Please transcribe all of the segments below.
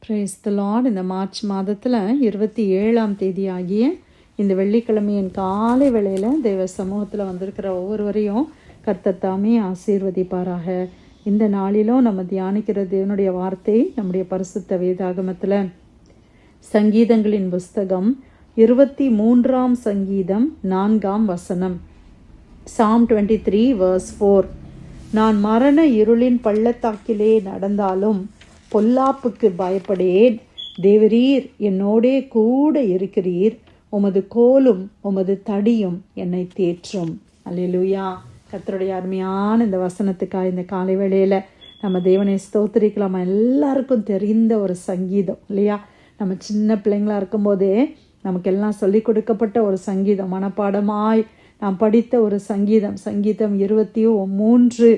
Praise the Lord. இந்த March மாதத்தில் 27ஆம் தேதி ஆகிய இந்த வெள்ளிக்கிழமையின் காலை வேளையில் தேவ சமூகத்தில் வந்திருக்கிற ஒவ்வொருவரையும் கர்த்தர் தாமே ஆசீர்வதிப்பாராக. இந்த நாளிலும் நம்ம தியானிக்கிற தேவனுடைய வார்த்தை நம்முடைய பரிசுத்த வேதாகமத்தில் சங்கீதங்களின் புஸ்தகம் 23ஆம் சங்கீதம் 4ஆம் வசனம். Psalm 23 verse 4. நான் மரண இருளின் பள்ளத்தாக்கிலே நடந்தாலும் பொல்லாப்புக்கு பயப்படேன். தேவரீர் என்னோடே கூட இருக்கிறீர். உமது கோலும் உமது தடியும் என்னை தேற்றும். அல்லேலூயா. கர்த்தருடைய அருமையான இந்த வசனத்துக்காக இந்த காலை வேளையில் நம்ம தேவனை ஸ்தோத்திரிக்கலாம். எல்லாருக்கும் தெரிந்த ஒரு சங்கீதம் இல்லையா? நம்ம சின்ன பிள்ளைங்களா இருக்கும்போதே நமக்கெல்லாம் சொல்லி கொடுக்கப்பட்ட ஒரு சங்கீதம், மனப்பாடமாய் நாம் படித்த ஒரு சங்கீதம். சங்கீதம் 23.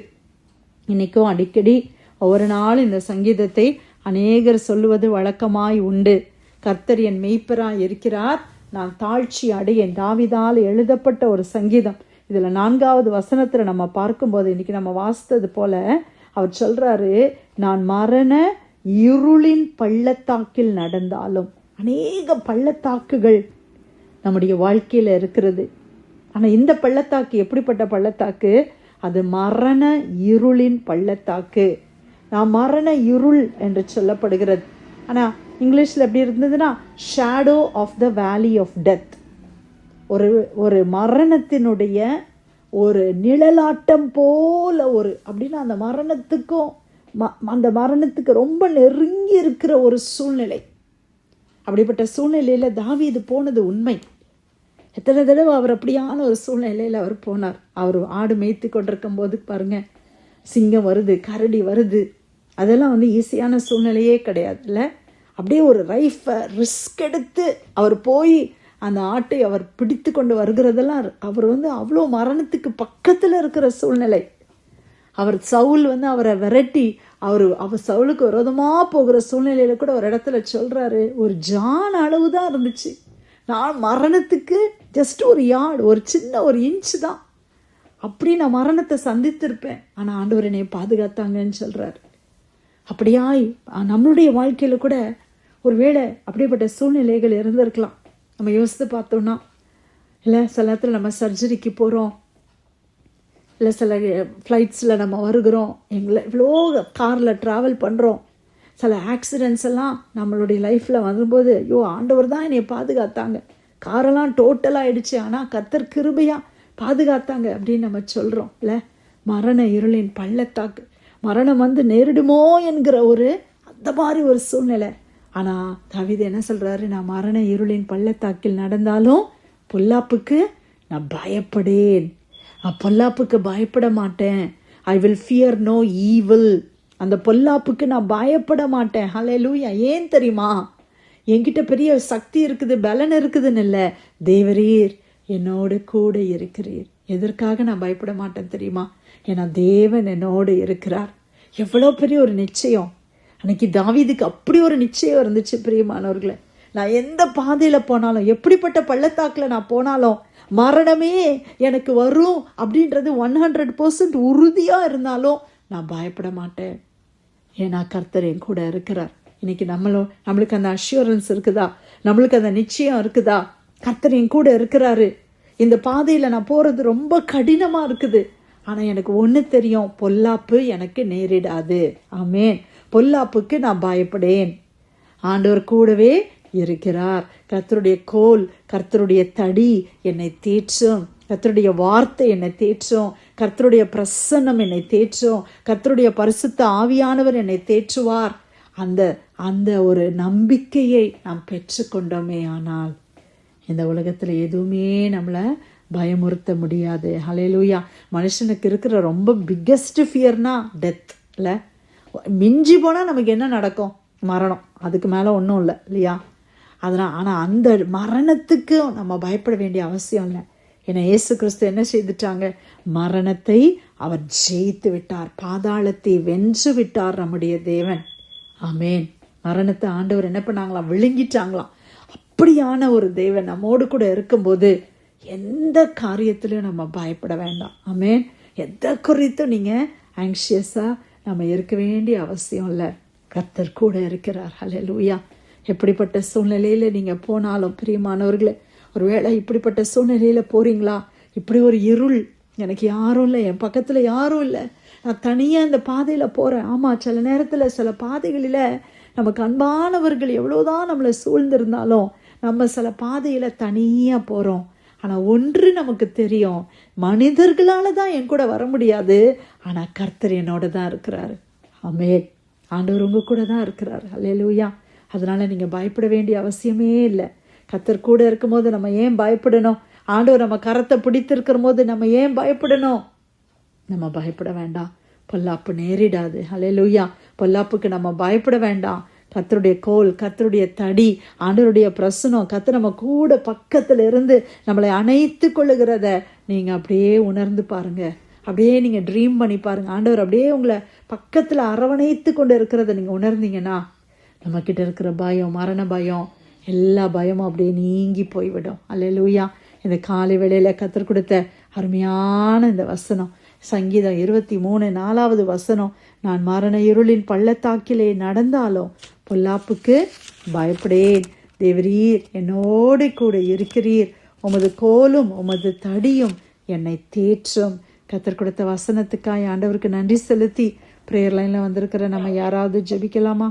இன்றைக்கும் அடிக்கடி ஒவ்வொரு நாள் இந்த சங்கீதத்தை அநேகர் சொல்லுவது வழக்கமாய் உண்டு. கர்த்தர் என் மெய்ப்பராய் இருக்கிறார், நான் தாழ்ச்சி அடையேன். தாவீதால் எழுதப்பட்ட ஒரு சங்கீதம். இதில் 4வது வசனத்தில் நம்ம பார்க்கும்போது இன்றைக்கி நம்ம வாசித்தது போல அவர் சொல்கிறாரு, நான் மரண இருளின் பள்ளத்தாக்கில் நடந்தாலும். அநேக பள்ளத்தாக்குகள் நம்முடைய வாழ்க்கையில் இருக்கிறது. ஆனால் இந்த பள்ளத்தாக்கு எப்படிப்பட்ட பள்ளத்தாக்கு? அது மரண இருளின் பள்ளத்தாக்கு. நான் மரண இருள் என்று சொல்லப்படுகிறது. ஆனால் இங்கிலீஷில் எப்படி இருந்ததுன்னா ஷேடோ ஆஃப் த வேலி ஆஃப் டெத். ஒரு மரணத்தினுடைய ஒரு நிழலாட்டம் போல அப்படின்னா அந்த மரணத்துக்கு ரொம்ப நெருங்கி இருக்கிற ஒரு சூழ்நிலை. அப்படிப்பட்ட சூழ்நிலையில் தாவீது போனது உண்மை. எத்தனை தடவை அவர் அப்படியான ஒரு சூழ்நிலையில் அவர் போனார். அவர் ஆடு மேய்த்து கொண்டிருக்கும் போது பாருங்க, சிங்கம் வருது, கரடி வருது. அதெல்லாம் ஈஸியான சூழ்நிலையே கிடையாது இல்லை? அப்படியே ஒரு ரிஸ்க் எடுத்து அவர் போய் அந்த ஆட்டை அவர் பிடித்து கொண்டு வருகிறதெல்லாம் அவர் அவ்வளோ மரணத்துக்கு பக்கத்தில் இருக்கிற சூழ்நிலை. அவர் சவுல் அவரை விரட்டி அவர் சவுலுக்கு விரோதமாக போகிற சூழ்நிலையில் கூட ஒரு இடத்துல சொல்கிறாரு, ஒரு ஜான் அளவு தான் இருந்துச்சு, நான் மரணத்துக்கு ஜஸ்ட் ஒரு யார்டு, ஒரு சின்ன ஒரு இன்ச்சு தான், அப்படி நான் மரணத்தை சந்தித்திருப்பேன், ஆனால் ஆண்டவர் என்னை பாதுகாத்தாங்கன்னு சொல்கிறார். அப்படியாய் நம்மளுடைய வாழ்க்கையில் கூட ஒருவேளை அப்படிப்பட்ட சூழ்நிலைகள் இருந்திருக்கலாம். நம்ம யோசித்து பார்த்தோம்னா, இல்லை சில நேரத்தில் நம்ம சர்ஜரிக்கு போகிறோம், இல்லை சில ஃப்ளைட்ஸில் நம்ம வருகிறோம், இவ்வளோ காரில் ட்ராவல் பண்ணுறோம். சில ஆக்சிடென்ட்ஸ் எல்லாம் நம்மளுடைய லைஃப்பில் வரும்போது, ஐயோ ஆண்டவர் தான் என்னை பாதுகாத்தாங்க, காரெல்லாம் டோட்டலாக ஆயிடுச்சு, ஆனால் கர்த்தர் கிருபையாக பாதுகாத்தாங்க அப்படின்னு நம்ம சொல்கிறோம் இல்லை? மரண இருளின் பள்ளத்தாக்கு, மரணம் நேரிடுமோ என்கிற அந்த மாதிரி ஒரு சூழ்நிலை. ஆனால் தாவீது என்ன சொல்கிறாரு? நான் மரண இருளின் பள்ளத்தாக்கில் நடந்தாலும் பொல்லாப்புக்கு நான் பயப்படேன். நான் பொல்லாப்புக்கு பயப்பட மாட்டேன். I will fear no evil. அந்த பொல்லாப்புக்கு நான் பயப்பட மாட்டேன். ஹல்லேலூயா. ஏன் தெரியுமா? என்கிட்ட பெரிய சக்தி இருக்குது, பலன் இருக்குதுன்னு இல்லை, தேவரீர் என்னோடு கூட இருக்கிறீர். எதற்காக நான் பயப்பட மாட்டேன் தெரியுமா? ஏன்னா தேவன் என்னோடு இருக்கிறார். எவ்வளோ பெரிய ஒரு நிச்சயம்! அன்னைக்கு தாவீதுக்கு அப்படி ஒரு நிச்சயம் இருந்துச்சு. பிரியமானவர்களே, நான் எந்த பாதையில் போனாலும், எப்படிப்பட்ட பள்ளத்தாக்கில் நான் போனாலும், மரணமே எனக்கு வரும் அப்படின்றது 100% உறுதியாக இருந்தாலும் நான் பயப்பட மாட்டேன். ஏன்னா கர்த்தர் என் கூட இருக்கிறார். இன்னைக்கு நம்மளுக்கு அந்த அஷ்யூரன்ஸ் இருக்குதா? நம்மளுக்கு அந்த நிச்சயம் இருக்குதா? கர்த்தர் என் கூட இருக்கிறாரு. இந்த பாதையில் நான் போகிறது ரொம்ப கடினமாக இருக்குது, ஆனால் எனக்கு ஒன்று தெரியும், பொல்லாப்பு எனக்கு நேரிடாது. ஆமேன். பொல்லாப்புக்கு நான் பயப்படேன். ஆண்டவர் கூடவே இருக்கிறார். கர்த்தருடைய கோல், கர்த்தருடைய தடி என்னை தேற்றும். கர்த்தருடைய வார்த்தை என்னை தேற்றும். கர்த்தருடைய பிரசன்னம் என்னை தேற்றும். கர்த்தருடைய பரிசுத்த ஆவியானவர் என்னை தேற்றுவார். அந்த ஒரு நம்பிக்கையை நாம் பெற்றுக்கொண்டோமே ஆனால் இந்த உலகத்தில் எதுவுமே நம்மளை பயமுறுத்த முடியாது. ஹல்லேலூயா. மனுஷனுக்கு இருக்கிற ரொம்ப பிக்கெஸ்ட் ஃபியர்னா டெத் இல்லை? மிஞ்சி போனால் நமக்கு என்ன நடக்கும்? மரணம். அதுக்கு மேலே ஒன்றும் இல்லை இல்லையா? ஆனால் அந்த மரணத்துக்கு நம்ம பயப்பட வேண்டிய அவசியம் இல்லை. ஏன்னா இயேசு கிறிஸ்து என்ன செய்துட்டாங்க? மரணத்தை அவர் ஜெயித்து விட்டார், பாதாளத்தை வென்று விட்டார் நம்முடைய தேவன். ஆமேன். மரணத்தை ஆண்டவர் என்ன பண்ணாங்களாம்? விழுங்கிட்டாங்களாம். அப்படியான ஒரு தேவன் நம்மோடு கூட இருக்கும்போது எந்த காரியத்திலையும் நம்ம பயப்பட வேண்டாம். ஆமேன். எதை குறித்தும் நீங்கள் ஆங்ஷியஸாக நம்ம இருக்க வேண்டிய அவசியம் இல்லை. கர்த்தர் கூட இருக்கிறார். ஹல்லேலூயா. எப்படிப்பட்ட சூழ்நிலையில் நீங்கள் போனாலும் பிரியமானவர்களே, ஒருவேளை இப்படிப்பட்ட சூழ்நிலையில் போகிறீங்களா, இப்படி ஒரு இருள், எனக்கு யாரும் இல்லை, என் பக்கத்தில் யாரும் இல்லை, நான் தனியாக இந்த பாதையில் போகிறேன். ஆமாம், சில நேரத்தில் சில பாதைகளில் நமக்கு அன்பானவர்கள் எவ்வளோதான் நம்மளை சூழ்ந்திருந்தாலும் நம்ம சில பாதையில் தனியாக போகிறோம். ஆனால் ஒன்று நமக்கு தெரியும், மனிதர்களால் தான் என் கூட வர முடியாது, ஆனால் கர்த்தர் என்னோட தான் இருக்கிறாரு. ஆமென். ஆண்டவர் உங்கள் கூட தான் இருக்கிறார். ஹல்லேலூயா. அதனால் நீங்கள் பயப்பட வேண்டிய அவசியமே இல்லை. கர்த்தர் கூட இருக்கும்போது நம்ம ஏன் பயப்படணும்? ஆண்டவர் நம்ம கரத்தை பிடித்திருக்கிற போது நம்ம ஏன் பயப்படணும்? நம்ம பயப்பட வேண்டாம். பொல்லாப்பு நேரிடாது. ஹல்லேலூயா. பொல்லாப்புக்கு நம்ம பயப்பட வேண்டாம். கர்த்தருடைய கோல், கர்த்தருடைய தடி, ஆண்டவருடைய பிரசனம், கர்த்தர் நம்ம கூட பக்கத்தில் இருந்து நம்மளை அணைத்து கொள்ளுகிறத நீங்கள் அப்படியே உணர்ந்து பாருங்க. அப்படியே நீங்கள் ட்ரீம் பண்ணி பாருங்க. ஆண்டவர் அப்படியே உங்களை பக்கத்தில் அரவணைத்து கொண்டு இருக்கிறத நீங்கள் உணர்ந்தீங்கன்னா நம்மக்கிட்ட இருக்கிற பயம், மரண பயம், எல்லா பயமும் அப்படியே நீங்கி போய்விடும். அல்லேலூயா. இந்த காலை வேளையில் கர்த்தர் கொடுத்த அருமையான இந்த வசனம், சங்கீதம் 23:4 வசனம், நான் மரண இருளின் பள்ளத்தாக்கிலே நடந்தாலும் பொல்லாப்புக்கு பயப்படேன், தேவரீர் என்னோடு கூட இருக்கிறீர், உமது கோலும் உமது தடியும் என்னை தேற்றும். கர்த்தர் கொடுத்த வசனத்துக்காய் ஆண்டவருக்கு நன்றி செலுத்தி பிரேயர் லைனில் வந்திருக்கிற நம்ம யாராவது ஜெபிக்கலாமா?